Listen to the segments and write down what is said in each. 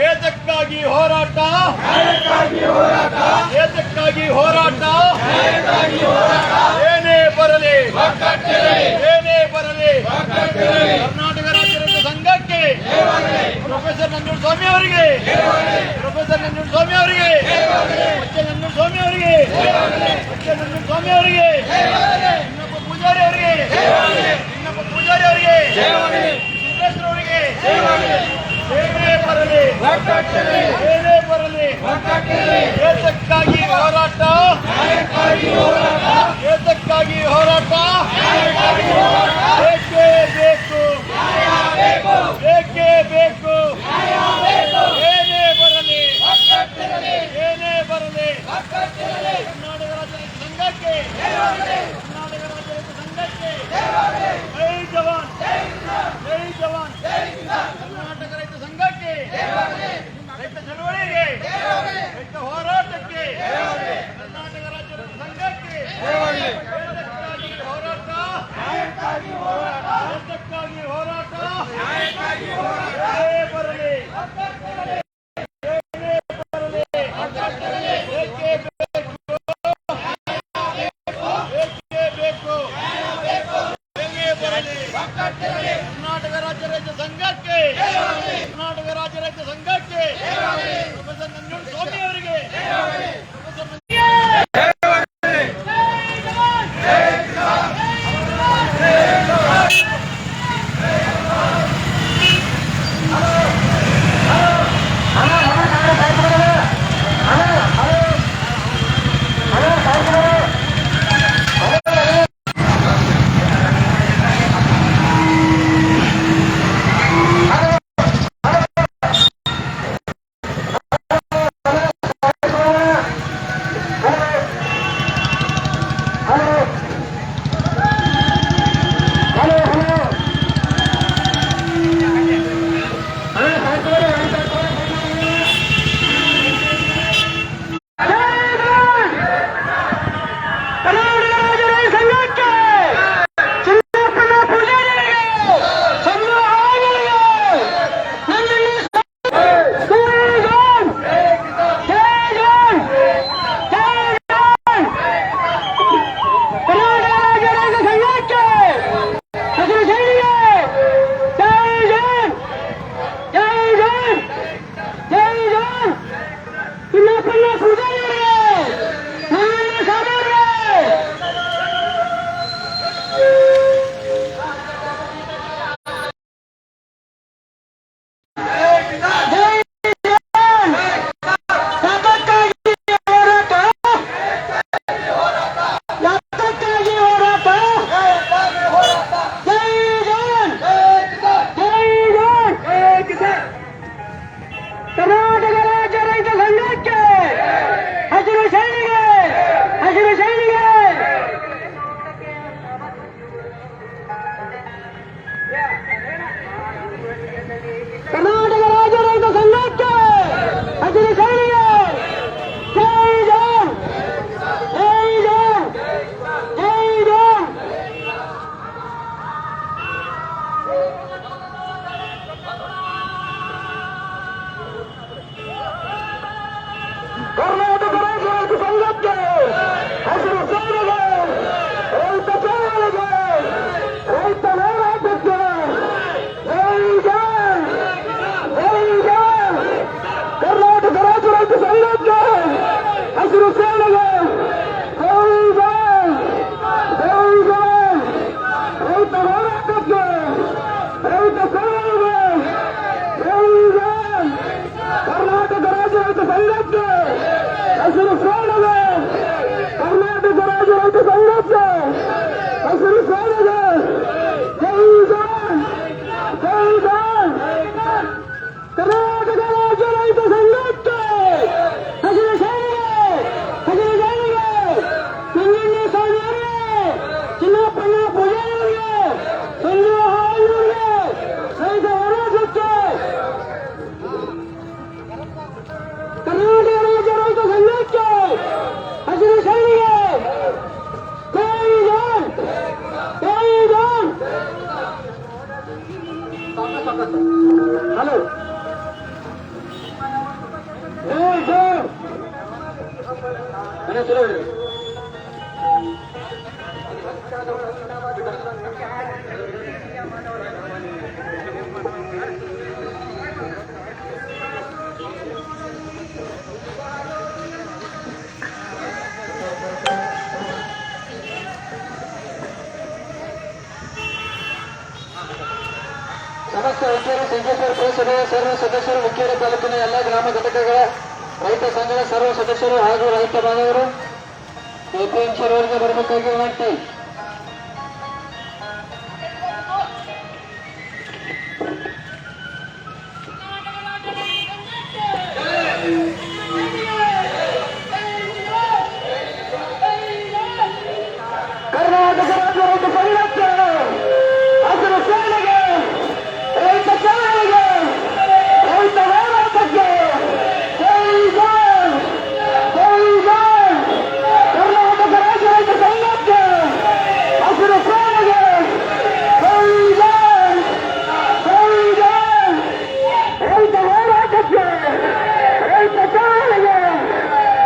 ಏತಕ್ಕಾಗಿ ಹೋರಾಟ, ಏತಕ್ಕಾಗಿ ಹೋರಾಟ, ಏನೇ ಬರಲಿ, ಏನೇ ಬರಲಿ, ಕರ್ನಾಟಕ ರಾಜ್ಯ ರೈತ ಸಂಘಕ್ಕೆ ಪ್ರೊಫೆಸರ್ ನಂಜುಂಡಸ್ವಾಮಿ ಅವರಿಗೆ, ಪ್ರೊಫೆಸರ್ ನಂಜುಂಡಸ್ವಾಮಿ ಅವರಿಗೆ, ನಂಜುಂಡಸ್ವಾಮಿ ಅವರಿಗೆ, ನಂಜುಂಡಸ್ವಾಮಿ ಅವರಿಗೆ, ಇನ್ನೊಬ್ಬ ಪೂಜಾರಿ ಅವರಿಗೆ, ಇನ್ನೊಬ್ಬ ಪೂಜಾರಿ ಅವರಿಗೆ, ಸುರೇಶ್ವರ ಅವರಿಗೆ, ಏನೇ ಬರಲಿ, ಏನೇ ಬರಲಿ, ಏತಕ್ಕಾಗಿ ಹೋರಾಟ, ಏತಕ್ಕಾಗಿ ಹೋರಾಟ, ಬೇಕೇ ಬೇಕು, ಬೇಕೇ ಬೇಕು, ಏನೇ ಬರಲಿ, ಏನೇ ಬರಲಿ, ಕರ್ನಾಟಕ ರಾಜ್ಯ ರೈತ ಸಂಘಕ್ಕೆ, ಕರ್ನಾಟಕ ರಾಜ್ಯ ರೈತ ಸಂಘಕ್ಕೆ ಜೈ ಜವಾನ್, ಜೈ ಜವಾನ್, ಕರ್ನಾಟಕ ರೈತ ಸಂಘಕ್ಕೆ, ರೈತ ಚಳವಳಿಗೆ, ರೈತ ಹೋರಾಟಕ್ಕೆ, ಕರ್ನಾಟಕ ರಾಜ್ಯ ರೈತ ಸಂಘಕ್ಕೆ ಏತಕ್ಕಾಗಿ ಹೋರಾಟ, ಏತಕ್ಕಾಗಿ ಹೋರಾಟ, ಏನೇ ಬರಲಿ, ಏನೇ ಬರಲಿ, ಏಕೆ ಬೇಕು, ಏಕೆ ಬೇಕು, ಏನೇ ಬರಲಿ, ಕರ್ನಾಟಕ ರಾಜ್ಯ ರೈತ ಸಂಘಕ್ಕೆ, ಕರ್ನಾಟಕ ರಾಜ್ಯ ರೈತ ಸಂಘಕ್ಕೆ ಪ್ರೊಫೆಸರ್ ನಂಜುಂಡಸ್ವಾಮಿ ಅವರಿಗೆ, ಪ್ರೊಫೆಸರ್ ಸಮಸ್ತ ವೈದ್ಯರು ಸಂಘೇಶ್ವರ ಪುರಸಭೆಯ ಸರ್ವ ಸದಸ್ಯರು ಮುಖ್ಯರ ತಾಲೂಕಿನ ಎಲ್ಲ ಗ್ರಾಮ ಘಟಕಗಳ ರೈತ ಸಂಘದ ಸರ್ವ ಸದಸ್ಯರು ಹಾಗೂ ರೈತ ಬಾಂಧವರು ಎಪಿಎಂಸಿ ರೋಡ್ಗೆ ಬರಬೇಕಾಗಿ ವಿನಂತಿ. ಕರ್ನಾಟಕ ರಾಜ್ಯ ರೈತ ಸಂಘಕ್ಕೆ ಹಸಿರು ಸೇನೆಗೆ ರೈತ ಸೇನೆಗೆ ರೈತ ಹೋರಾಟಕ್ಕೆ ಜೈ ಜೈ ಜೈ ಜೈ. ಕರ್ನಾಟಕ ರಾಜ್ಯ ರೈತ ಸಂಘಕ್ಕೆ ಹಸಿರು ಸೇನೆಗೆ ಜೈ ಜೈ ಜೈ ಜೈ. ರೈತ ಹೋರಾಟಕ್ಕೆ ರೈತ ಸೇನೆಗೆ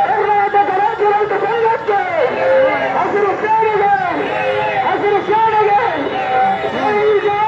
ಕರ್ನಾಟಕ ರಾಜ್ಯ ರೈತ ಸಂಘಕ್ಕೆ ಹಸಿರು ಸೇನೆಗೆ ಹಸಿರು ಸೇನೆಗೆ ಜೈ ಜೈ.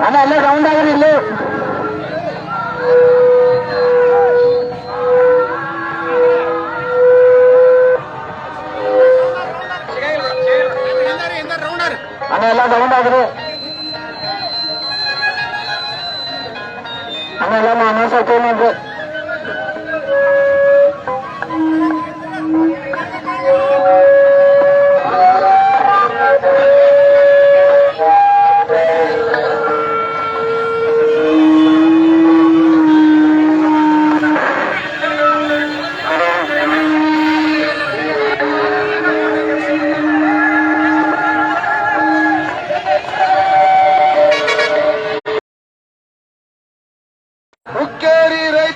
ಅಲ್ಲ ರೌಂಡ್ ಆಗಲಿ ಇಲ್ಲಿ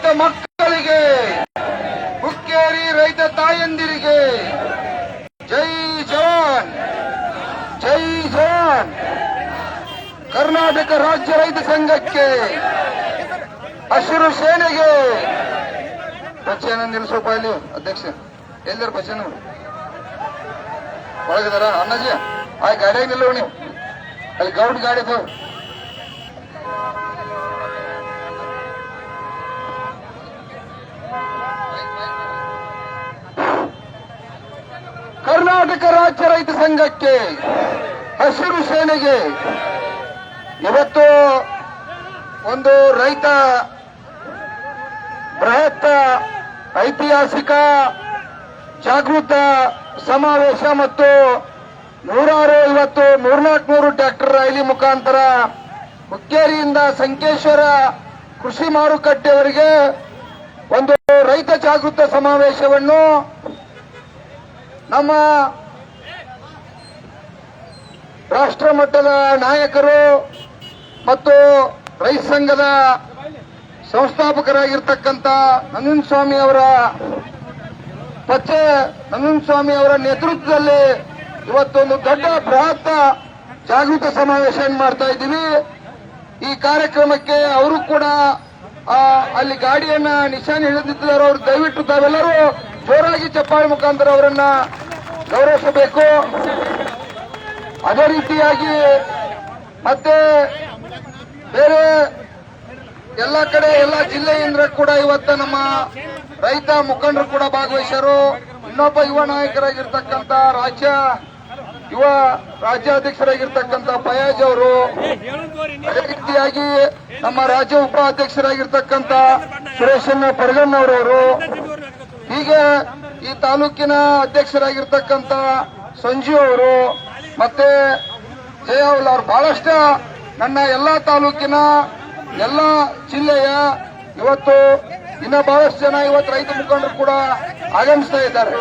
ರೈತ ಮಕ್ಕಳಿಗೆ, ಹುಕ್ಕೇರಿ ರೈತ ತಾಯಂದಿರಿಗೆ ಜೈ ಜವಾನ್, ಜೈ ಜವಾನ್. ಕರ್ನಾಟಕ ರಾಜ್ಯ ರೈತ ಸಂಘಕ್ಕೆ, ಹಸಿರು ಸೇನೆಗೆ. ಬಚ್ಚನ ನಿಲ್ಲಿಸೋಪ ಇಲ್ಲಿ ಅಧ್ಯಕ್ಷ ಎಲ್ಲರ ಬಚ್ಚನ ಒಳಗಿದಾರ ಅಣ್ಣಾಜಿ ಆ ಗಾಡಿಯಾಗ ನಿಲ್ಲವ ನೀವು, ಅಲ್ಲಿ ಗೌಡ್ ಗಾಡಿ ಇದಾವ. ಕರ್ನಾಟಕ ರಾಜ್ಯ ರೈತ ಸಂಘಕ್ಕೆ, ಹಸಿರು ಸೇನೆಗೆ ಇವತ್ತು ಒಂದು ರೈತ ಬೃಹತ್ ಐತಿಹಾಸಿಕ ಜಾಗೃತ ಸಮಾವೇಶ ಮತ್ತು ಇವತ್ತು 300 ಟ್ರ್ಯಾಕ್ಟರ್ ರೈಲಿ ಮುಖಾಂತರ ಹುಕ್ಕೇರಿಯಿಂದ ಸಂಕೇಶ್ವರ ಕೃಷಿ ಮಾರುಕಟ್ಟೆಯವರೆಗೆ ಒಂದು ರೈತ ಜಾಗೃತ ಸಮಾವೇಶವನ್ನು ನಮ್ಮ ರಾಷ್ಟ್ರ ಮಟ್ಟದ ನಾಯಕರು ಮತ್ತು ರೈತ ಸಂಘದ ಸಂಸ್ಥಾಪಕರಾಗಿರ್ತಕ್ಕಂಥ ನಂಜನಸ್ವಾಮಿ ಅವರ ನಂಜನಸ್ವಾಮಿ ಅವರ ನೇತೃತ್ವದಲ್ಲಿ ಇವತ್ತೊಂದು ದೊಡ್ಡ ಬೃಹತ್ ಜಾಗೃತ ಸಮಾವೇಶ ಮಾಡ್ತಾ ಇದ್ದೀವಿ. ಈ ಕಾರ್ಯಕ್ರಮಕ್ಕೆ ಅವರು ಕೂಡ ಅಲ್ಲಿ ಗಾಡಿಯನ್ನ ನಿಶಾನೆ ಹಿಡಿದಿದ್ದಾರೆ. ಅವರು ದಯವಿಟ್ಟು ತಾವೆಲ್ಲರೂ ಜೋರಾಗಿ ಚಪ್ಪಾಳೆ ಮುಖಾಂತರ ಅವರನ್ನ ಗೌರವಿಸಬೇಕು. ಅದೇ ರೀತಿಯಾಗಿ ಮತ್ತೆ ಬೇರೆ ಎಲ್ಲ ಕಡೆ ಎಲ್ಲ ಜಿಲ್ಲೆಯಿಂದ ಕೂಡ ಇವತ್ತು ನಮ್ಮ ರೈತ ಮುಖಂಡರು ಕೂಡ ಭಾಗವಹಿಸರು. ಇನ್ನೊಬ್ಬ ಯುವ ನಾಯಕರಾಗಿರ್ತಕ್ಕಂಥ ರಾಜ್ಯಾಧ್ಯಕ್ಷರಾಗಿರ್ತಕ್ಕಂಥ ಫಯಾಜ್ ಅವರು, ಅದೇ ರೀತಿಯಾಗಿ ನಮ್ಮ ರಾಜ್ಯ ಉಪಾಧ್ಯಕ್ಷರಾಗಿರ್ತಕ್ಕಂಥ ಸುರೇಶಣ್ಣ ಪರಗಣ್ಣವರವರು, ಹೀಗೆ ಈ ತಾಲೂಕಿನ ಅಧ್ಯಕ್ಷರಾಗಿರ್ತಕ್ಕಂಥ ಸಂಜೀವ್ ಅವರು ಮತ್ತೆ ಜಯಾವಲ್ ಅವರು, ಬಹಳಷ್ಟು ನನ್ನ ಎಲ್ಲಾ ತಾಲೂಕಿನ ಎಲ್ಲ ಜಿಲ್ಲೆಯ ಇವತ್ತು ಇನ್ನ ಬಹಳಷ್ಟು ಜನ ಇವತ್ತು ರೈತ ಮುಖಂಡರು ಕೂಡ ಆಗಮಿಸ್ತಾ ಇದ್ದಾರೆ.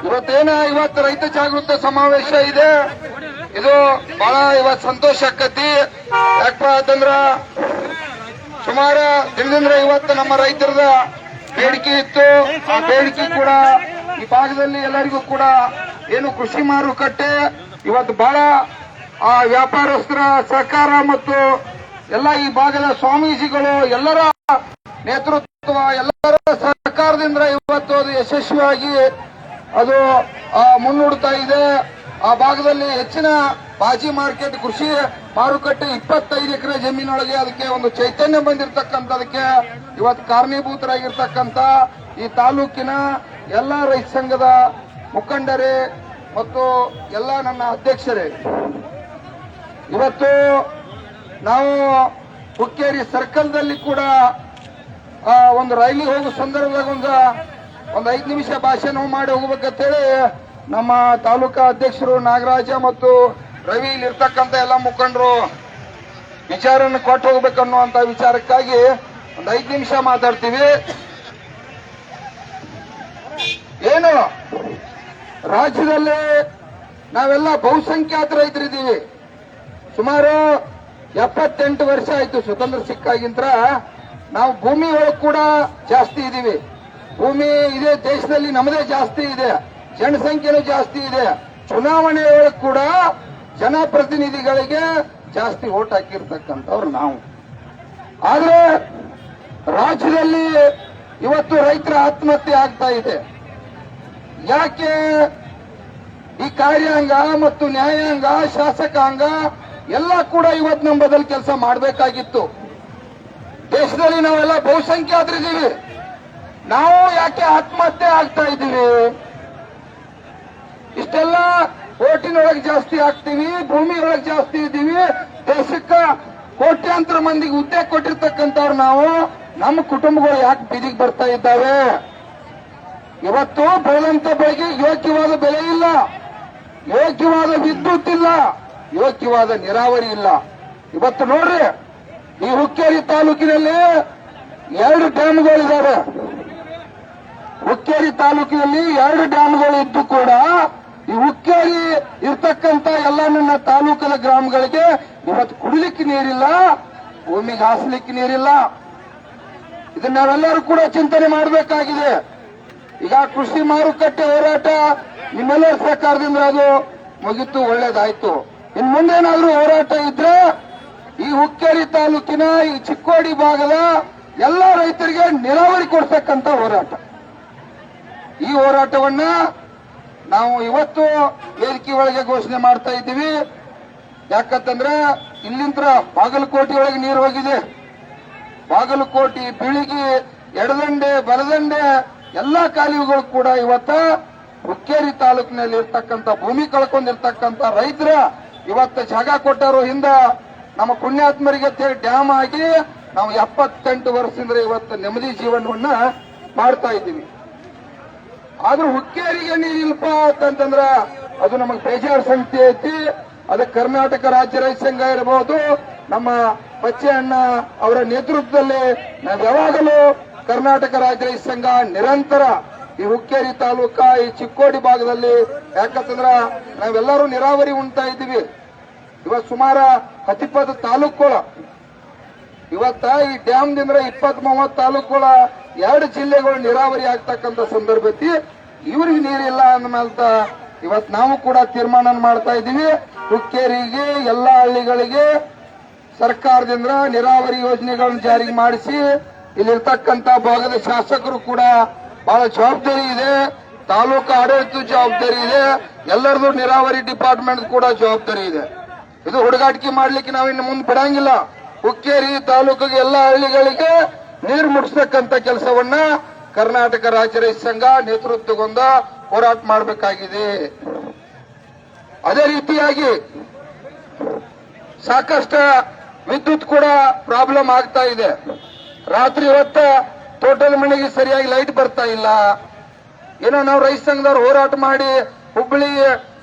ಇವತ್ತು ರೈತ ಜಾಗೃತ ಸಮಾವೇಶ ಇದೆ. ಇದು ಬಹಳ ಇವತ್ತು ಸಂತೋಷ ಆಕತಿ. ಯಾಕಪ್ಪ ಅಂತಂದ್ರ ಸುಮಾರು ದಿನದಿಂದ ಇವತ್ತು ನಮ್ಮ ರೈತರದ ಬೇಡಿಕೆ ಇತ್ತು. ಆ ಬೇಡಿಕೆ ಕೂಡ ಈ ಭಾಗದಲ್ಲಿ ಎಲ್ಲರಿಗೂ ಕೂಡ ಏನು ಕೃಷಿ ಮಾರುಕಟ್ಟೆ ಇವತ್ತು ಬಹಳ ವ್ಯಾಪಾರಸ್ಥರ ಸಹಕಾರ ಮತ್ತು ಎಲ್ಲ ಈ ಭಾಗದ ಸ್ವಾಮೀಜಿಗಳು ಎಲ್ಲರ ನೇತೃತ್ವ ಎಲ್ಲರ ಸಹಕಾರದಿಂದ ಇವತ್ತು ಅದು ಯಶಸ್ವಿಯಾಗಿ ಅದು ಮುನ್ನೂಡ್ತಾ ಇದೆ. ಆ ಭಾಗದಲ್ಲಿ ಹೆಚ್ಚಿನ ಬಾಜಿ ಮಾರ್ಕೆಟ್ ಕೃಷಿ ಮಾರುಕಟ್ಟೆ 25 ಎಕರೆ ಜಮೀನೊಳಗೆ ಅದಕ್ಕೆ ಒಂದು ಚೈತನ್ಯ ಬಂದಿರತಕ್ಕಂಥದಕ್ಕೆ ಇವತ್ತು ಕಾರಣೀಭೂತರಾಗಿರ್ತಕ್ಕಂಥ ಈ ತಾಲೂಕಿನ ಎಲ್ಲ ರೈತ ಸಂಘದ ಮುಖಂಡರೇ ಮತ್ತು ಎಲ್ಲ ನನ್ನ ಅಧ್ಯಕ್ಷರೇ, ಇವತ್ತು ನಾವು ಹುಕ್ಕೇರಿ ಸರ್ಕಲ್ದಲ್ಲಿ ಕೂಡ ಒಂದು ರೈಲಿಗೆ ಹೋಗೋ ಸಂದರ್ಭದಾಗ ಒಂದು 5 ನಿಮಿಷ ಭಾಷಣ ಮಾಡಿ ಹೋಗ್ಬೇಕಂತೇಳಿ ನಮ್ಮ ತಾಲೂಕಾ ಅಧ್ಯಕ್ಷರು ನಾಗರಾಜ ಮತ್ತು ರವಿ ಇಲ್ಲಿರ್ತಕ್ಕಂಥ ಎಲ್ಲ ಮುಖಂಡರು ವಿಚಾರವನ್ನು ಕೊಟ್ಟು ಹೋಗ್ಬೇಕನ್ನುವಂತ ವಿಚಾರಕ್ಕಾಗಿ ಒಂದು 5 ನಿಮಿಷ ಮಾತಾಡ್ತೀವಿ. ಏನು ರಾಜ್ಯದಲ್ಲಿ ನಾವೆಲ್ಲ ಬಹುಸಂಖ್ಯಾತ ರೈತರಿದ್ದೀವಿ. ಸುಮಾರು 78 ವರ್ಷ ಆಯ್ತು ಸ್ವತಂತ್ರ ಸಿಕ್ಕಾಗಿಂತ ನಾವು ಭೂಮಿ ಒಳಗೆ ಕೂಡ ಜಾಸ್ತಿ ಇದ್ದೀವಿ. ಭೂಮಿ ಇದೇ ದೇಶದಲ್ಲಿ ನಮ್ಮದೇ ಜಾಸ್ತಿ ಇದೆ, ಜನಸಂಖ್ಯೆನೂ ಜಾಸ್ತಿ ಇದೆ. ಚುನಾವಣೆ ಒಳಗೆ ಕೂಡ ಜನಪ್ರತಿನಿಧಿಗಳಿಗೆ ಜಾಸ್ತಿ ಓಟ್ ಹಾಕಿರ್ತಕ್ಕಂಥವ್ರು ನಾವು. ಆದ್ರೆ ರಾಜ್ಯದಲ್ಲಿ ಇವತ್ತು ರೈತರ ಆತ್ಮಹತ್ಯೆ ಆಗ್ತಾ ಇದೆ. ಯಾಕೆ? ಈ ಕಾರ್ಯಾಂಗ ಮತ್ತು ನ್ಯಾಯಾಂಗ ಶಾಸಕಾಂಗ ಎಲ್ಲ ಕೂಡ ಇವತ್ತು ನಮ್ಮ ಬದಲು ಕೆಲಸ ಮಾಡಬೇಕಾಗಿತ್ತು. ದೇಶದಲ್ಲಿ ನಾವೆಲ್ಲ ಬಹುಸಂಖ್ಯಾತರಿದ್ದೀವಿ. ನಾವು ಯಾಕೆ ಆತ್ಮಹತ್ಯೆ ಆಗ್ತಾ ಇದ್ದೀವಿ? ಇಷ್ಟೆಲ್ಲ ಓಟಿನೊಳಗೆ ಜಾಸ್ತಿ ಆಗ್ತೀವಿ, ಭೂಮಿಯೊಳಗೆ ಜಾಸ್ತಿ ಇದ್ದೀವಿ, ದೇಶಕ್ಕ ಕೋಟ್ಯಾಂತರ ಮಂದಿಗೆ ಹುದ್ದೆ ಕೊಟ್ಟಿರ್ತಕ್ಕಂಥವ್ರು ನಾವು. ನಮ್ಮ ಕುಟುಂಬಗಳು ಯಾಕೆ ಬೀದಿಗೆ ಬರ್ತಾ ಇದ್ದಾವೆ? ಇವತ್ತು ಬೆಳೆದಂತ ಬೆಳೆಗೆ ಯೋಗ್ಯವಾದ ಬೆಲೆ ಇಲ್ಲ, ಯೋಗ್ಯವಾದ ವಿದ್ಯುತ್ ಇಲ್ಲ, ಯೋಗ್ಯವಾದ ನೀರಾವರಿ ಇಲ್ಲ. ಇವತ್ತು ನೋಡ್ರಿ, ಈ ಹುಕ್ಕೇರಿ ತಾಲೂಕಿನಲ್ಲಿ 2 ಡ್ಯಾಮ್ಗಳಿದ್ದಾವೆ. ಹುಕ್ಕೇರಿ ತಾಲೂಕಿನಲ್ಲಿ 2 ಡ್ಯಾಮ್ಗಳು ಇದ್ದು ಕೂಡ ಈ ಹುಕ್ಕೇರಿ ಇರ್ತಕ್ಕಂಥ ಎಲ್ಲ ನನ್ನ ತಾಲೂಕಿನ ಗ್ರಾಮಗಳಿಗೆ ಇವತ್ತು ಕುಡಿಲಿಕ್ಕೆ ನೀರಿಲ್ಲ, ಭೂಮಿಗೆ ಹಾಸಲಿಕ್ಕೆ ನೀರಿಲ್ಲ. ಇದನ್ನ ನಾವೆಲ್ಲರೂ ಕೂಡ ಚಿಂತನೆ ಮಾಡಬೇಕಾಗಿದೆ. ಈಗ ಕೃಷಿ ಮಾರುಕಟ್ಟೆ ಹೋರಾಟ ನಿಮ್ಮೆಲ್ಲರ ಸರ್ಕಾರದಿಂದ ಅದು ಮುಗಿತು, ಒಳ್ಳೇದಾಯ್ತು. ಇನ್ ಮುಂದೇನಾದ್ರೂ ಹೋರಾಟ ಇದ್ರೆ ಈ ಹುಕ್ಕೇರಿ ತಾಲೂಕಿನ ಈ ಚಿಕ್ಕೋಡಿ ಭಾಗದ ಎಲ್ಲ ರೈತರಿಗೆ ನೀರಾವರಿ ಕೊಡ್ತಕ್ಕಂತ ಹೋರಾಟ. ಈ ಹೋರಾಟವನ್ನ ನಾವು ಇವತ್ತು ವೇದಿಕೆ ಒಳಗೆ ಘೋಷಣೆ ಮಾಡ್ತಾ ಇದ್ದೀವಿ. ಯಾಕಂತಂದ್ರೆ ಇಲ್ಲಿಂದ ಬಾಗಲಕೋಟೆ ಒಳಗೆ ನೀರು ಹೋಗಿದೆ. ಬಾಗಲಕೋಟೆ, ಬೀಳಿಗಿ, ಎಡದಂಡೆ, ಬಲದಂಡೆ ಎಲ್ಲಾ ಕಾಲುವೆಗಳು ಕೂಡ ಇವತ್ತ ಹುಕ್ಕೇರಿ ತಾಲೂಕಿನಲ್ಲಿ ಇರ್ತಕ್ಕಂಥ ಭೂಮಿ ಕಳ್ಕೊಂಡಿರ್ತಕ್ಕಂಥ ರೈತರ ಇವತ್ತ ಜಾಗ ಕೊಟ್ಟರು. ಹಿಂದ ನಮ್ಮ ಪುಣ್ಯಾತ್ಮರಿಗೆ ಡ್ಯಾಮ್ ಆಗಿ ನಾವು 78 ವರ್ಷದಿಂದ ಇವತ್ತು ನೆಮ್ಮದಿ ಜೀವನವನ್ನ ಮಾಡ್ತಾ ಇದ್ದೀವಿ. ಆದ್ರೂ ಹುಕ್ಕೇರಿಗೆ ನೀರಿಲ್ಪ ಅಂತಂದ್ರ ಅದು ನಮಗೆ ಬೇಜಾರು ಸಂಗತಿ ಐತಿ. ಅದಕ್ಕೆ ಕರ್ನಾಟಕ ರಾಜ್ಯ ರೈತ ಸಂಘ ಇರಬಹುದು, ನಮ್ಮ ಬಚ್ಚೆ ಅಣ್ಣ ಅವರ ನೇತೃತ್ವದಲ್ಲಿ ನಾವು ಯಾವಾಗಲೂ ಕರ್ನಾಟಕ ರಾಜ್ಯ ರೈತ ಸಂಘ ನಿರಂತರ ಈ ಹುಕ್ಕೇರಿ ತಾಲೂಕ, ಈ ಚಿಕ್ಕೋಡಿ ಭಾಗದಲ್ಲಿ, ಯಾಕಂತಂದ್ರ ನಾವೆಲ್ಲರೂ ನೀರಾವರಿ ಉಣ್ತಾ ಇದ್ದೀವಿ. ಇವತ್ತು ಸುಮಾರು 10-20 ತಾಲೂಕುಗಳ ಇವತ್ತ ಈ ಡ್ಯಾಮ್ದಿಂದ 20-30 ತಾಲೂಕುಗಳ 2 ಜಿಲ್ಲೆಗಳು ನೀರಾವರಿ ಆಗ್ತಕ್ಕಂಥ ಸಂದರ್ಭದಲ್ಲಿ ಇವ್ರಿಗೆ ನೀರಿಲ್ಲ ಅಂದ್ಮೇಲೆ ಇವತ್ತು ನಾವು ಕೂಡ ತೀರ್ಮಾನ ಮಾಡ್ತಾ ಇದ್ದೀವಿ. ಹುಕ್ಕೇರಿಗೆ ಎಲ್ಲಾ ಹಳ್ಳಿಗಳಿಗೆ ಸರ್ಕಾರದಿಂದ ನೀರಾವರಿ ಯೋಜನೆಗಳನ್ನು ಜಾರಿಗೆ ಮಾಡಿಸಿ ಇಲ್ಲಿರ್ತಕ್ಕಂಥ ಭಾಗದ ಶಾಸಕರು ಕೂಡ ಬಹಳ ಜವಾಬ್ದಾರಿ ಇದೆ, ತಾಲೂಕು ಆಡಳಿತ ಜವಾಬ್ದಾರಿ ಇದೆ, ಎಲ್ಲರದು ನೀರಾವರಿ ಡಿಪಾರ್ಟ್ಮೆಂಟ್ ಕೂಡ ಜವಾಬ್ದಾರಿ ಇದೆ. ಇದು ಹುಡುಗಾಟಿಕೆ ಮಾಡ್ಲಿಕ್ಕೆ ನಾವು ಇನ್ನು ಮುಂದೆ ಬಿಡಂಗಿಲ್ಲ. ಹುಕ್ಕೇರಿ ತಾಲೂಕಿಗೆ ಎಲ್ಲ ಹಳ್ಳಿಗಳಿಗೆ ನೀರು ಮುಟ್ಟಿಸ್ತಕ್ಕಂಥ ಕೆಲಸವನ್ನ ಕರ್ನಾಟಕ ರಾಜ್ಯ ರೈತ ಸಂಘ ನೇತೃತ್ವಗೊಂಡ ಹೋರಾಟ ಮಾಡಬೇಕಾಗಿದೆ. ಅದೇ ರೀತಿಯಾಗಿ ಸಾಕಷ್ಟು ವಿದ್ಯುತ್ ಕೂಡ ಪ್ರಾಬ್ಲಮ್ ಆಗ್ತಾ ಇದೆ. ರಾತ್ರಿ ಹೊತ್ತ ತೋಟದ ಮನೆಗೆ ಸರಿಯಾಗಿ ಲೈಟ್ ಬರ್ತಾ ಇಲ್ಲ. ಏನೋ ನಾವು ರೈತ ಸಂಘದವ್ರು ಹೋರಾಟ ಮಾಡಿ ಹುಬ್ಬಳ್ಳಿ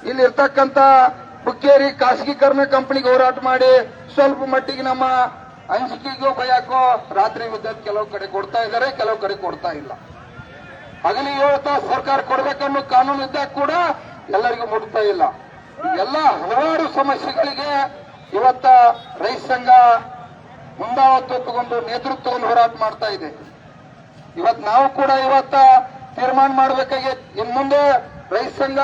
ಇಲ್ಲಿ ಇರ್ತಕ್ಕಂಥ ಹುಕ್ಕೇರಿ ಖಾಸಗೀಕರಣ ಕಂಪನಿಗೆ ಹೋರಾಟ ಮಾಡಿ ಸ್ವಲ್ಪ ಮಟ್ಟಿಗೆ ನಮ್ಮ ಅಂಜಿಕೆಗೋ ಭಯಕ್ಕೋ ರಾತ್ರಿ ವಿದ್ಯುತ್ ಕೆಲವು ಕಡೆ ಕೊಡ್ತಾ ಇದ್ದಾರೆ, ಕೆಲವು ಕಡೆ ಕೊಡ್ತಾ ಇಲ್ಲ. ಹಗಲಿ 7 ತಾಸು ಸರ್ಕಾರ ಕೊಡ್ಬೇಕನ್ನೋ ಕಾನೂನು ಇದ್ದಾಗ ಕೂಡ ಎಲ್ಲರಿಗೂ ಮುಟ್ತಾ ಇಲ್ಲ. ಎಲ್ಲ ಹಲವಾರು ಸಮಸ್ಯೆಗಳಿಗೆ ಇವತ್ತ ರೈತ ಸಂಘ ಮುಂದಾಳತ್ವ ತಗೊಂಡು ನೇತೃತ್ವವನ್ನು ಹೋರಾಟ ಮಾಡ್ತಾ ಇದೆ. ಇವತ್ತು ನಾವು ಕೂಡ ಇವತ್ತ ತೀರ್ಮಾನ ಮಾಡಬೇಕಾಗಿ ಇನ್ ಮುಂದೆ ರೈತ ಸಂಘ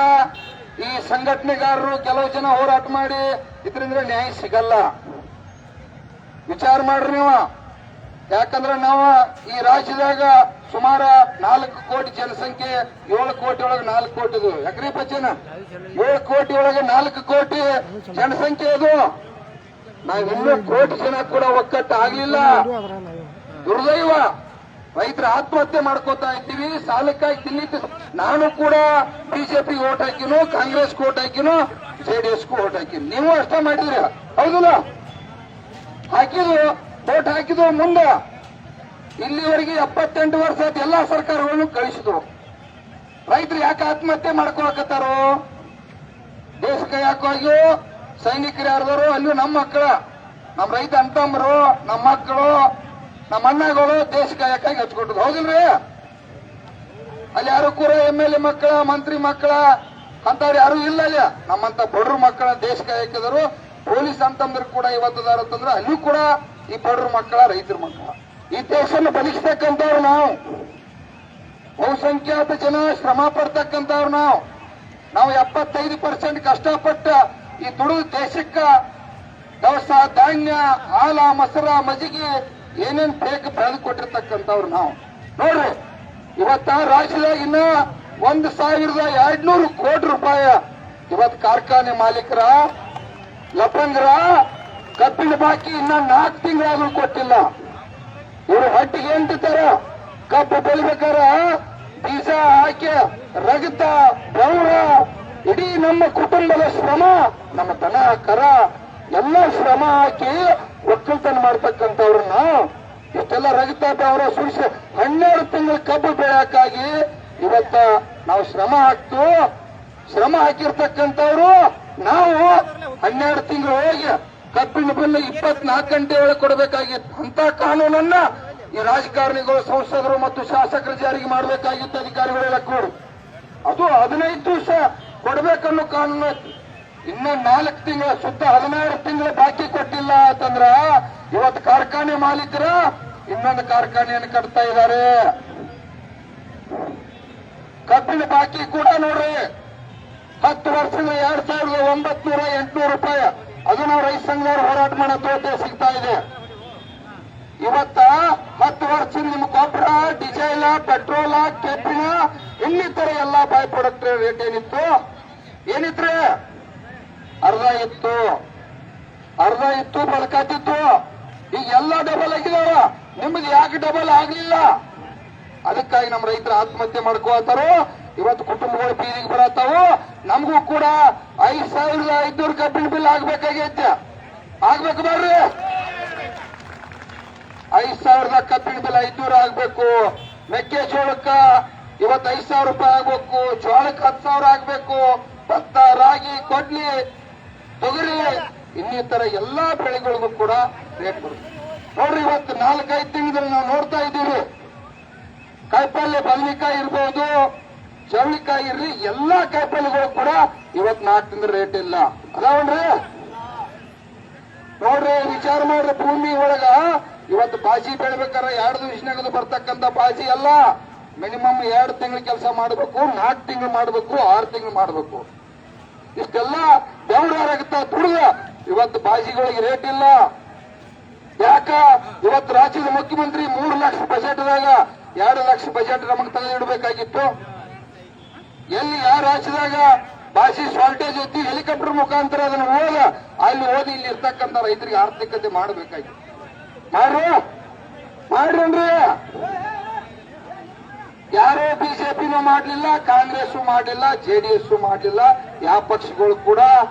ಈ ಸಂಘಟನೆಗಾರರು ಕೆಲವು ಜನ ಹೋರಾಟ ಮಾಡಿ ಇದರಿಂದ ನ್ಯಾಯ ಸಿಗಲ್ಲ. ವಿಚಾರ ಮಾಡ್ರಿ ನೀವು. ಯಾಕಂದ್ರೆ ನಾವು ಈ ರಾಜ್ಯದಾಗ ಸುಮಾರು 4 ಕೋಟಿ ಜನಸಂಖ್ಯೆ, 7 ಕೋಟಿ ಒಳಗೆ 4 ಕೋಟಿ ಇದು ಯಾಕ್ರಿ ಬಚ್ಚನ 7 ಕೋಟಿ ಒಳಗೆ 4 ಕೋಟಿ ಜನಸಂಖ್ಯೆ ಇದು. ನಾವಿನ್ನೂ ಕೋಟಿ ಜನ ಕೂಡ ಒಕ್ಕಟ್ಟು ಆಗ್ಲಿಲ್ಲ. ದುರ್ದೈವ. ರೈತರ ಆತ್ಮಹತ್ಯೆ ಮಾಡ್ಕೋತಾ ಇದ್ದೀವಿ. ಸಾಲಕ್ಕಾಗಿ ತಿನ್ನಿತ್ತು. ನಾನು ಕೂಡ ಬಿಜೆಪಿ ಓಟ್ ಹಾಕಿನೋ, ಕಾಂಗ್ರೆಸ್ ಓಟ್ ಹಾಕಿನೋ, ಜೆಡಿಎಸ್ ಓಟ್ ಹಾಕಿನಿ. ನೀವು ಅಷ್ಟೇ ಮಾಡಿದ್ರಿ ಹೌದಿಲ್ಲ? ಹಾಕಿದ್ರು ಓಟ್ ಹಾಕಿದ್ರು. ಮುಂದೆ ಇಲ್ಲಿವರೆಗೆ 78 ವರ್ಷ ಆಯ್ತು ಎಲ್ಲಾ ಸರ್ಕಾರಗಳನ್ನು ಕಳಿಸಿದ್ರು. ರೈತರು ಯಾಕೆ ಆತ್ಮಹತ್ಯೆ ಮಾಡ್ಕೊಳಕತ್ತಾರೋ? ದೇಶಕ್ಕೆ ಯಾಕಾಗಿಯೋ ಸೈನಿಕರು ಯಾರ್ದಾರು ಅಲ್ಲೂ ನಮ್ಮ ಮಕ್ಕಳ, ನಮ್ಮ ರೈತ ಅಂತಂಬರು, ನಮ್ಮ ಮಕ್ಕಳು, ನಮ್ಮ ಅಣ್ಣಗಳು ದೇಶ ಕಾಯಕ್ಕಾಗಿ ಹಚ್ಕೊಟ್ಟದು ಹೌದಿಲ್ರಿ? ಅಲ್ಲಿ ಯಾರು ಕೂಡ MLA ಮಕ್ಕಳ, ಮಂತ್ರಿ ಮಕ್ಕಳ ಅಂತವ್ರು ಯಾರು ಇಲ್ಲ. ಅಲ್ಲಿ ನಮ್ಮಂತ ಬಡ್ರು ಮಕ್ಕಳ ದೇಶ ಕಾಯಕಿದರು. ಪೊಲೀಸ್ ಅಂತಂದ್ರೆ ಕೂಡ ಇವತ್ತದಾರ ಅಂತಂದ್ರೆ ಅಲ್ಲೂ ಕೂಡ ಈ ಬಡ್ರು ಮಕ್ಕಳ, ರೈತರ ಮಕ್ಕಳ. ಈ ದೇಶವನ್ನು ಬಲಿಸ್ತಕ್ಕಂಥವ್ರು ನಾವು. ಬಹುಸಂಖ್ಯಾತ ಜನ ಶ್ರಮ ಪಡ್ತಕ್ಕಂಥವ್ರು ನಾವು. 75% ಕಷ್ಟಪಟ್ಟ ಈ ದುಡಿದು ದೇಶಕ್ಕ ದವಸ, ಧಾನ್ಯ, ಹಾಲ, ಮೊಸರ, ಮಜ್ಜಿಗೆ ಏನೇನ್ ಬೇಕು ಬೆಳೆದು ಕೊಟ್ಟಿರ್ತಕ್ಕಂಥವ್ರು ನಾವು. ನೋಡ್ರಿ ಇವತ್ತ ರಾಜ್ಯದಾಗ ಇನ್ನ 1,200 ಕೋಟಿ ರೂಪಾಯಿ ಇವತ್ತು ಕಾರ್ಖಾನೆ ಮಾಲೀಕರ ಲಪಂಗರ ಕಬ್ಬಿನ ಬಾಕಿ ಇನ್ನ 4 ತಿಂಗಳಾದ್ರೂ ಕೊಟ್ಟಿಲ್ಲ. ಇವರು ಹೊಟ್ಟಿಗೆ ಎಂಟಿತಾರ. ಕಬ್ಬು ಬೆಳಿಬೇಕಾರ ಬೀಜ ಹಾಕಿ ರಗತ ಬೆವರ ಇಡೀ ನಮ್ಮ ಕುಟುಂಬದ ಶ್ರಮ, ನಮ್ಮ ದನ ಕರ ಎಲ್ಲ ಶ್ರಮ ಹಾಕಿ ಒಕ್ಕಲ್ತನ ಮಾಡ್ತಕ್ಕಂಥವ್ರನ್ನ ಇಷ್ಟೆಲ್ಲ ರಗತ ಬೆವರ ಸುರಿಸಿ 12 ತಿಂಗಳ ಕಬ್ಬು ಬೆಳೆಯಕ್ಕಾಗಿ ಇವತ್ತ ನಾವು ಶ್ರಮ ಹಾಕಿರ್ತಕ್ಕಂಥವ್ರು ನಾವು 12 ತಿಂಗಳು ಹೋಗಿ ಕಬ್ಬಿನ ಬಿಲ್ 24 ಗಂಟೆ ಒಳಗೆ ಕೊಡಬೇಕಾಗಿತ್ತು. ಅಂತ ಕಾನೂನನ್ನ ಈ ರಾಜಕಾರಣಿಗಳು, ಸಂಸದರು ಮತ್ತು ಶಾಸಕರು ಜಾರಿಗೆ ಮಾಡಬೇಕಾಗಿತ್ತು. ಅಧಿಕಾರಿಗಳೆಲ್ಲ ಕೂಡಿ ಅದು 15 ದಿವಸ ಕೊಡಬೇಕನ್ನೋ ಕಾನೂನು. ಇನ್ನ 4 ತಿಂಗಳ ಸುತ್ತ 16 ತಿಂಗಳ ಬಾಕಿ ಕೊಟ್ಟಿಲ್ಲ ಅಂತಂದ್ರ ಇವತ್ತು ಕಾರ್ಖಾನೆ ಮಾಲೀಕರ ಇನ್ನೊಂದು ಕಾರ್ಖಾನೆಯನ್ನು ಕಟ್ತಾ ಇದ್ದಾರೆ. ಕಬ್ಬಿನ ಬಾಕಿ ಕೂಡ ನೋಡ್ರಿ 10 ವರ್ಷದ 2,900 ರೂಪಾಯಿ. ಅದು ನಾವು ರೈತ ಸಂಘದವರು ಹೋರಾಟ ಮಾಡೋ ತೋಟೆ ಸಿಗ್ತಾ ಇದೆ. ಇವತ್ತ 10 ವರ್ಷದ ನಿಮ್ಮ ಗೊಬ್ಬರ, ಡೀಸೆಲ್, ಪೆಟ್ರೋಲ್, ಕೆಬ್ಬಿನ ಇನ್ನಿತರ ಎಲ್ಲಾ ಬೈ ಪ್ರಾಡಕ್ಟ್ ರೇಟ್ ಏನಿತ್ತು ಅರ್ಧ ಇತ್ತು ಬಳಕಾತಿತ್ತು. ಈಗ ಎಲ್ಲ ಡಬಲ್ ಆಗಿದಾವ. ನಿಮ್ದು ಯಾಕೆ ಡಬಲ್ ಆಗ್ಲಿಲ್ಲ? ಅದಕ್ಕಾಗಿ ನಮ್ಮ ರೈತರ ಆತ್ಮಹತ್ಯೆ ಮಾಡ್ಕೋತಾರೋ. ಇವತ್ತು ಕುಟುಂಬಗಳು ಬೀದಿಗೆ ಬರತ್ತಾವು. ನಮಗೂ ಕೂಡ 5,500 ಕಬ್ಬಿನ ಬಿಲ್ ಆಗ್ಬೇಕಾಗೈತೆ. ಆಗ್ಬೇಕು ಬರ್ರಿ, 5,000 ಕಬ್ಬಿನ ಬಿಲ್ 500 ಆಗ್ಬೇಕು. ಮೆಕ್ಕೆಜೋಳಕ್ಕ ಇವತ್ತು 5,000 ರೂಪಾಯಿ ಆಗ್ಬೇಕು. ಜೋಳಕ್ಕೆ 10,000 ಆಗ್ಬೇಕು. ಭತ್ತ, ರಾಗಿ, ಕೊಡ್ಲಿ, ತೊಗರಿ ಇನ್ನಿತರ ಎಲ್ಲಾ ಬೆಳೆಗಳಿಗೂ ಕೂಡ ರೇಟ್ ಬರುತ್ತೆ. ನೋಡ್ರಿ, ಇವತ್ತು 4-5 ತಿಂಗಳಲ್ಲಿ ನಾವು ನೋಡ್ತಾ ಇದ್ದೀವಿ. ಕಾಯಿಪಲ್ಯ, ಬದನೆಕಾಯಿ ಇರ್ಬೋದು, ಚೌಳಿಕಾಯಿ ಇರ್ಲಿ, ಎಲ್ಲಾ ಕಾಯಿಪಲ್ಯಗಳು ಕೂಡ ಇವತ್ತು 4 ತಿಂಗಳ ರೇಟ್ ಇಲ್ಲ ಅದಾವನ್ರಿ. ನೋಡ್ರಿ, ವಿಚಾರ ಮಾಡ್ರಿ, ಭೂಮಿ ಒಳಗ ಇವತ್ತು ಬಾಜಿ ಬೆಳಿಬೇಕಾದ್ರೆ 2 ದಿವಸನಾಗದು ಬರ್ತಕ್ಕಂಥ ಬಾಜಿ ಅಲ್ಲ. ಮಿನಿಮಮ್ 2 ತಿಂಗಳು ಕೆಲಸ ಮಾಡಬೇಕು, 4 ತಿಂಗಳು ಮಾಡಬೇಕು, 6 ತಿಂಗಳು ಮಾಡಬೇಕು. ಇಷ್ಟೆಲ್ಲ ಬೆವರಾಗುತ್ತಾ ದುಡಿದ ಇವತ್ತು ಬಾಜಿಗಳಿಗೆ ರೇಟ್ ಇಲ್ಲ. ಯಾಕ? ಇವತ್ತು ರಾಜ್ಯದ ಮುಖ್ಯಮಂತ್ರಿ 3 ಲಕ್ಷ ಬಜೆಟ್ದಾಗ 2 ಲಕ್ಷ ಬಜೆಟ್ ನಮಗೆ ತೆಗೆದಿಡಬೇಕಾಗಿತ್ತು. ಎಲ್ಲಿ ಯಾವ ರಾಜ್ಯದಾಗ ಭಾಷೆ ಶಾರ್ಟೇಜ್ ಐತಿ, ಹೆಲಿಕಾಪ್ಟರ್ ಮುಖಾಂತರ ಅದನ್ನು ಅಲ್ಲಿ ಓದಿ ಇಲ್ಲಿ ಇರ್ತಕ್ಕಂಥ ರೈತರಿಗೆ ಆರ್ಥಿಕತೆ ಮಾಡಬೇಕಾಗಿತ್ತು. ಮಾಡ್ರಿ. ಯಾರೋ ಬಿಜೆಪಿನೂ ಮಾಡಲಿಲ್ಲ, ಕಾಂಗ್ರೆಸ್ ಮಾಡಲಿಲ್ಲ, ಜೆಡಿಎಸ್ ಮಾಡಲಿಲ್ಲ. ಯಾವ ಪಕ್ಷಗಳು ಕೂಡ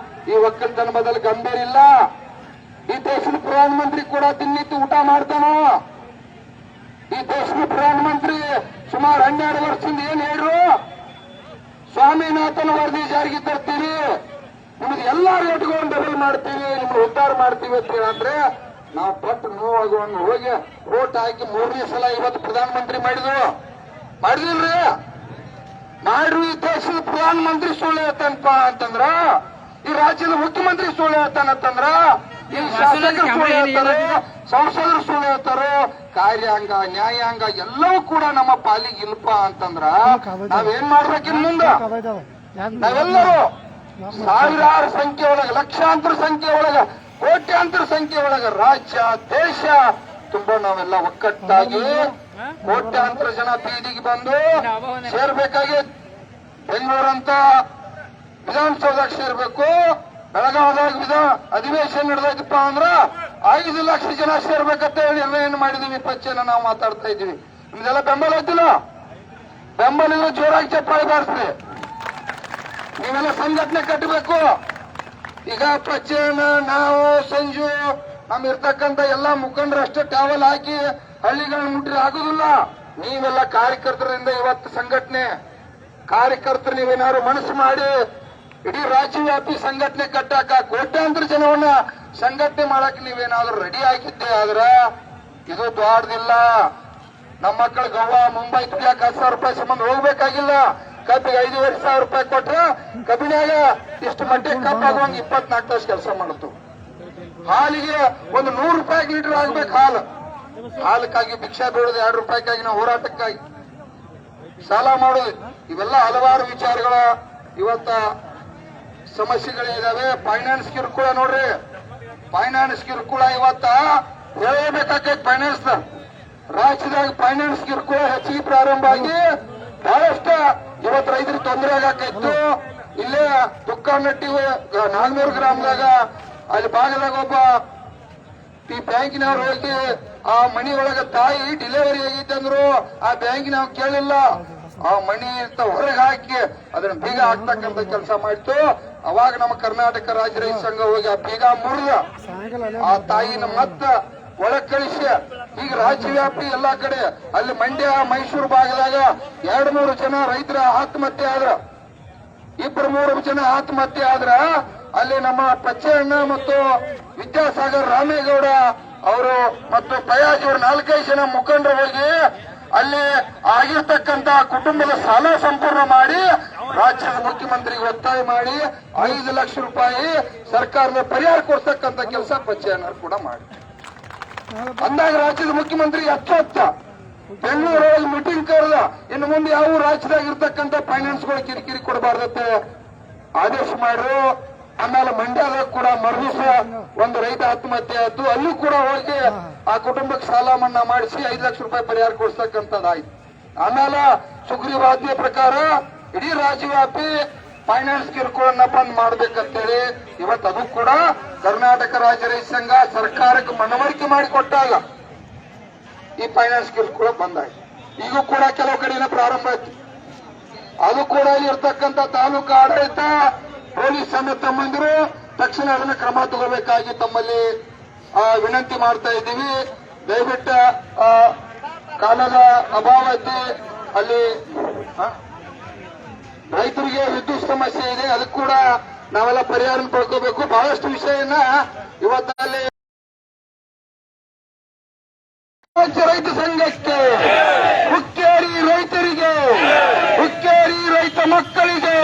ಈ ಒಕ್ಕಲ್ತನ ಬದಲು ಗಂಭೀರ ಇಲ್ಲ. ಈ ದೇಶದ ಪ್ರಧಾನಮಂತ್ರಿ ಕೂಡ ದಿನನಿತ್ಯ ಊಟ ಮಾಡ್ತಾನೋ. ಈ ದೇಶದ ಪ್ರಧಾನಮಂತ್ರಿ ಸುಮಾರು 12 ವರ್ಷದಿಂದ ಏನ್ ಹೇಳ್ರು? ಸ್ವಾಮಿನಾಥನ್ ವರದಿ ಜಾರಿಗೆ ತರ್ತೀವಿ, ನಿಮ್ದು ಎಲ್ಲಾ ರೇಟ್ಗಳನ್ನು ಡಬಲ್ ಮಾಡ್ತೀವಿ, ನಿಮ್ಗೆ ಉದ್ಧಾರ ಮಾಡ್ತೀವಿ ಅಂತ ಹೇಳಿದ್ರೆ ನಾವು ಪಟ್ಟು ನೋವಾಗುವಂಗ ಹೋಗಿ ವೋಟ್ ಹಾಕಿ 3ನೇ ಸಲ ಇವತ್ತು ಪ್ರಧಾನಮಂತ್ರಿ ಮಾಡಿದಿಲ್ರಿ. ಮಾಡ್ರಿ. ಈ ದೇಶದ ಪ್ರಧಾನಮಂತ್ರಿ ಸುಳ್ಳು ಹೇಳ್ತಾನಪ್ಪ ಅಂತಂದ್ರ, ಈ ರಾಜ್ಯದ ಮುಖ್ಯಮಂತ್ರಿ ಸುಳ್ಳು ಹೇಳ್ತಾನಂತಂದ್ರ, ಈ ಶಾಸಕರು ಸುಳ್ಳು ಹೇಳ್ತಾರೆ, ಸಂಸದರು ಸುಳ್ಳು ಹೇಳ್ತಾರೋ, ಕಾರ್ಯಾಂಗ, ನ್ಯಾಯಾಂಗ ಎಲ್ಲವೂ ಕೂಡ ನಮ್ಮ ಪಾಲಿಗೆ ಇಲ್ಪ ಅಂತಂದ್ರ ನಾವೇನ್ ಮಾಡ್ಬೇಕಿನ್ ಮುಂದ? ನಾವೆಲ್ಲರೂ ಸಾವಿರಾರು ಸಂಖ್ಯೆ ಒಳಗ, ಲಕ್ಷಾಂತರ ಸಂಖ್ಯೆ ಒಳಗ, ಕೋಟ್ಯಾಂತರ ಸಂಖ್ಯೆ ಒಳಗ ರಾಜ್ಯ, ದೇಶ ತುಂಬಾ ನಾವೆಲ್ಲ ಒಕ್ಕಟ್ಟಾಗಿ ಕೋಟ್ಯಾಂತರ ಜನ ಬೀದಿಗೆ ಬಂದು ಸೇರ್ಬೇಕಾಗಿ ಬೆಂಗಳೂರಂತ ವಿಧಾನಸೌಧಕ್ಕೆ ಸೇರ್ಬೇಕು. ಬೆಳಗಾವದಾಗ ಅಧಿವೇಶನ ನಡೆದೈತಪ್ಪ ಅಂದ್ರ 5 ಲಕ್ಷ ಜನ ಸೇರ್ಬೇಕಂತ ಹೇಳಿ ನಿರ್ಣಯ ಮಾಡಿದೀವಿ. 20 ಜನ ನಾವು ಮಾತಾಡ್ತಾ ಇದ್ದೀವಿ. ನಿಮ್ದೆಲ್ಲ ಬೆಂಬಲ ಐತಿಲ್ಲ? ಬೆಂಬಲ ಜೋರಾಗಿ ಚಪ್ಪಾಳಿ ಬಾರಿಸ್ರಿ. ನೀವೆಲ್ಲ ಸಂಘಟನೆ ಕಟ್ಟಬೇಕು. ಈಗ 20 ಜನ ನಾವು, ಸಂಜು, ನಮ್ ಇರ್ತಕ್ಕಂಥ ಎಲ್ಲಾ ಮುಖಂಡರು ಅಷ್ಟೇ ಟ್ಯಾವಲ್ ಹಾಕಿ ಹಳ್ಳಿಗಳನ್ನ ಮುಟ್ರಿ ಆಗುದಿಲ್ಲ. ನೀವೆಲ್ಲ ಕಾರ್ಯಕರ್ತರಿಂದ ಇವತ್ತು ಸಂಘಟನೆ, ಕಾರ್ಯಕರ್ತರು ನೀವೇನಾದ್ರು ಮನಸ್ಸು ಮಾಡಿ ಇಡೀ ರಾಜ್ಯವ್ಯಾಪಿ ಸಂಘಟನೆ ಕಟ್ಟಾಕ, ಕೋಟ್ಯಾಂತರ ಜನವನ್ನ ಸಂಘಟನೆ ಮಾಡಕ್ ನೀವೇನಾದ್ರೂ ರೆಡಿ ಆಗಿದ್ದೆ ಆದ್ರ ಇದು ದೊಡ್ಡದಿಲ್ಲ. ನಮ್ಮ ಮಕ್ಕಳು ಗೋವಾ, ಮುಂಬೈ ದುಡಿಯಾಕ 10,000 ರೂಪಾಯಿ ಸಂಬಂಧ ಹೋಗ್ಬೇಕಾಗಿಲ್ಲ. ಕಬ್ಬಿಗೆ 5,500 ರೂಪಾಯಿ ಕೊಟ್ರೆ ಕಬ್ಬಿನಾಗ ಇಷ್ಟು ಮಟ್ಟಿಗೆ ಕಬ್ಬು ಆಗುವಂಗ 24 ತಾಸು ಕೆಲಸ ಮಾಡುತ್ತು. ಹಾಲಿಗೆ ಒಂದು 100 ರೂಪಾಯಿ ಲೀಟರ್ ಆಗ್ಬೇಕು ಹಾಲಕ್ಕಾಗಿ ಭಿಕ್ಷಾ ಬೇಡೋದು, 2 ರೂಪಾಯಿಗಾಗಿ ನಾವು ಹೋರಾಟಕ್ಕಾಗಿ ಸಾಲ ಮಾಡೋದು, ಇವೆಲ್ಲ ಹಲವಾರು ವಿಚಾರಗಳ ಇವತ್ತ ಸಮಸ್ಯೆಗಳಿದಾವೆ. ಫೈನಾನ್ಸ್ ಕಿರುಕುಳ ನೋಡ್ರಿ, ಫೈನಾನ್ಸ್ ಕಿರುಕುಳ ಇವತ್ತ ಹೇಳಬೇಕಾಗೈತೆ. ಫೈನಾನ್ಸ್ ರಾಜ್ಯದಾಗ ಫೈನಾನ್ಸ್ ಕಿರುಕುಳ ಹೆಚ್ಚಿಗೆ ಪ್ರಾರಂಭ ಆಗಿ ಬಹಳಷ್ಟು ಇವತ್ತು ರೈತರಿಗೆ ತೊಂದರೆ ಆಗಾಕಿತ್ತು. ಇಲ್ಲೇ ತುಕ್ಕನಟ್ಟಿ ನಾಗನೂರು ಗ್ರಾಮದಾಗ ಅಲ್ಲಿ ಭಾಗದಾಗ ಒಬ್ಬ ಈ ಬ್ಯಾಂಕಿನವ್ರು ಹೋಗಿ ಆ ಮನಿ ಒಳಗ ತಾಯಿ ಡಿಲಿವರಿ ಆಗೈತೆ ಅಂದ್ರು. ಆ ಬ್ಯಾಂಕಿನವ್ ಕೇಳಿಲ್ಲ, ಆ ಮನಿ ಅಂತ ಹೊರಗೆ ಹಾಕಿ ಅದನ್ನ ಬೀಗ ಹಾಕ್ತಕ್ಕಂತ ಕೆಲಸ ಮಾಡಿತ್ತು. ಅವಾಗ ನಮ್ಮ ಕರ್ನಾಟಕ ರಾಜ್ಯ ರೈತ ಸಂಘ ಹೋಗಿ ಆ ಬೀಗ ಮುರಿದ ಆ ತಾಯಿನ ಮತ್ತ ಒಳಗ್ ಕಳಿಸಿ ಈಗ ರಾಜ್ಯವ್ಯಾಪಿ ಎಲ್ಲಾ ಕಡೆ ಅಲ್ಲಿ ಮಂಡ್ಯ, ಮೈಸೂರು ಭಾಗದಾಗ 200 ಜನ ರೈತರ ಆತ್ಮಹತ್ಯೆ ಆದ್ರ, 2-3 ಜನ ಆತ್ಮಹತ್ಯೆ ಆದ್ರ ಅಲ್ಲಿ ನಮ್ಮ ಪಚ್ಚಣ್ಣ ಮತ್ತು ವಿದ್ಯಾಸಾಗರ್ ರಾಮೇಗೌಡ ಅವರು ಮತ್ತು ಫಯಾಜ್ ಅವರು 4-5 ಜನ ಮುಖಂಡರು ಹೋಗಿ ಅಲ್ಲಿ ಆಗಿರ್ತಕ್ಕಂತ ಕುಟುಂಬದ ಸಾಲ ಸಂಪೂರ್ಣ ಮಾಡಿ ರಾಜ್ಯದ ಮುಖ್ಯಮಂತ್ರಿಗೆ ಒತ್ತಾಯ ಮಾಡಿ 5 ಲಕ್ಷ ರೂಪಾಯಿ ಸರ್ಕಾರದ ಪರಿಹಾರ ಕೊಡ್ತಕ್ಕಂತ ಕೆಲಸ ಪಚ್ಚಣ್ಣರು ಕೂಡ ಮಾಡಿ ಅಂದಾಗ ರಾಜ್ಯದ ಮುಖ್ಯಮಂತ್ರಿ ಅಚ್ಚ ಬೆಂಗಳೂರಲ್ಲಿ ಮೀಟಿಂಗ್ ಕರೆದ ಇನ್ನು ಮುಂದೆ ಯಾವ ರಾಜ್ಯದಾಗ ಇರ್ತಕ್ಕಂಥ ಫೈನಾನ್ಸ್ಗಳು ಕಿರಿಕಿರಿ ಕೊಡಬಾರ್ದತ್ತೆ ಆದೇಶ ಮಾಡ್ರು. ಆಮೇಲೆ ಮಂಡ್ಯದಾಗ ಕೂಡ ಮರುದಿವಸ ಒಂದು ರೈತ ಆತ್ಮಹತ್ಯೆ ಆಯ್ತು. ಅಲ್ಲೂ ಕೂಡ ಹೋಗಿ ಆ ಕುಟುಂಬಕ್ಕೆ ಸಾಲ ಮನ್ನಾ ಮಾಡಿಸಿ 5 ಲಕ್ಷ ರೂಪಾಯಿ ಪರಿಹಾರ ಕೊಡಿಸ್ತಕ್ಕಂಥದ್ದಾಯ್ತು. ಆಮೇಲೆ ಸುಗ್ರೀವಾಜ್ಞೆ ಪ್ರಕಾರ ಇಡೀ ರಾಜ್ಯವ್ಯಾಪಿ ಫೈನಾನ್ಸ್ ಕಿರುಕುಳನ್ನ ಬಂದ್ ಮಾಡ್ಬೇಕಂತೇಳಿ ಇವತ್ತು ಅದು ಕೂಡ ಕರ್ನಾಟಕ ರಾಜ್ಯ ರೈತ ಸಂಘ ಸರ್ಕಾರಕ್ಕೆ ಮನವರಿಕೆ ಮಾಡಿಕೊಟ್ಟಾಗ ಈ ಫೈನಾನ್ಸ್ ಕಿರುಕುಳ ಬಂದಾಯ್ತು. ಈಗೂ ಕೂಡ ಕೆಲವು ಕಡೆಯಿಂದ ಪ್ರಾರಂಭ ಆಯ್ತು. ಅದು ಕೂಡ ಇಲ್ಲಿ ಇರ್ತಕ್ಕಂಥ ತಾಲೂಕು ಆಡಳಿತ ಪೊಲೀಸ್ ಸಮೇತ ತಮ್ಮಂದಿರು ತಕ್ಷಣ ಅದನ್ನ ಕ್ರಮ ತಗೋಬೇಕಾಗಿ ತಮ್ಮಲ್ಲಿ ವಿನಂತಿ ಮಾಡ್ತಾ ಇದ್ದೀವಿ. ದಯವಿಟ್ಟು ಕಾಲದ ಅಭಾವ ಐತಿ. ಅಲ್ಲಿ ರೈತರಿಗೆ ವಿದ್ಯುತ್ ಸಮಸ್ಯೆ ಇದೆ, ಅದಕ್ಕೆ ಕೂಡ ನಾವೆಲ್ಲ ಪರಿಹಾರ ಪಡ್ಕೋಬೇಕು. ಬಹಳಷ್ಟು ವಿಷಯನ ಇವತ್ತಲ್ಲಿ ರೈತ ಸಂಘಕ್ಕೆ, ಹುಕ್ಕೇರಿ ರೈತರಿಗೆ, ಹುಕ್ಕೇರಿ ರೈತ ಮಕ್ಕಳಿಗೆ